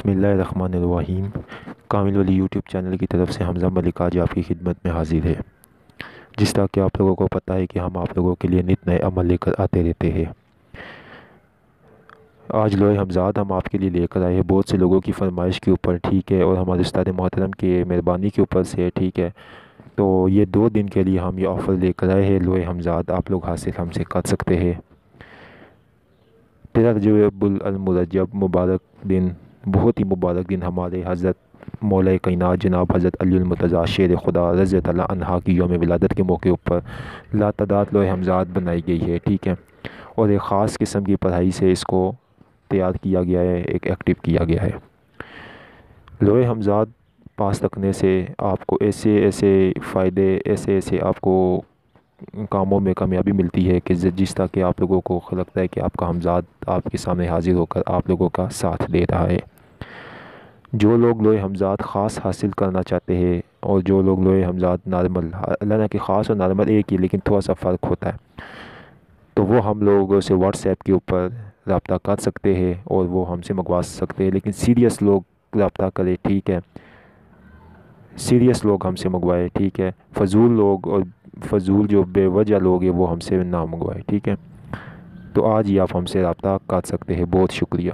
بسم اللہ الرحمن الرحیم۔ کامل ولی یوٹیوب چینل کی طرف سے حمزہ ملک آج آپ کی خدمت میں حاضر ہے۔ جس طرح کہ آپ لوگوں کو پتہ ہے کہ ہم آپ لوگوں کے لیے نت نئے عمل لے کر آتے رہتے ہیں۔ آج لوہے ہمزاد ہم آپ کے لیے لے کر آئے ہیں بہت سے لوگوں کی فرمائش کے اوپر، ٹھیک ہے، اور ہمارے استاد محترم کے مہربانی کے اوپر سے، ٹھیک ہے۔ تو یہ 2 دن کے لیے ہم یہ آفر لے کر آئے ہیں لوہے ہمزاد، آپ لوگ حاصل ہم سے کر سکتے ہیں۔ رجب المرجب مبارک دن، بہت ہی مبارک دن ہمارے حضرت مولا کائنات جناب حضرت علی المرتضیٰ شیر خدا رضی اللہ عنہ کی یوم ولادت کے موقع پر لاتعداد لوہے ہمزاد بنائی گئی ہے، ٹھیک ہے، اور ایک خاص قسم کی پڑھائی سے اس کو تیار کیا گیا ہے، ایک ایکٹیو کیا گیا ہے۔ لوہے ہمزاد پاس رکھنے سے آپ کو ایسے فائدے، ایسے آپ کو کاموں میں کامیابی ملتی ہے کہ جس طرح کہ آپ لوگوں کو لگتا ہے کہ آپ کا ہمزاد آپ کے سامنے حاضر ہو کر آپ لوگوں کا ساتھ دے رہا ہے۔ جو لوگ لوہے ہمزاد خاص حاصل کرنا چاہتے ہیں، اور جو لوگ لوہے ہمزاد نارمل، اللہ کی خاص اور نارمل ایک ہی لیکن تھوڑا سا فرق ہوتا ہے، تو وہ ہم لوگوں سے واٹس ایپ کے اوپر رابطہ کر سکتے ہیں اور وہ ہم سے منگوا سکتے ہیں، لیکن سیریس لوگ رابطہ کرے، ٹھیک ہے، سیریس لوگ ہم سے منگوائے، ٹھیک ہے، فضول لوگ اور فضول جو بے وجہ لوگ ہیں وہ ہم سے نہ منگوائے، ٹھیک ہے۔ تو آج ہی آپ ہم سے رابطہ کر سکتے ہیں۔ بہت شکریہ۔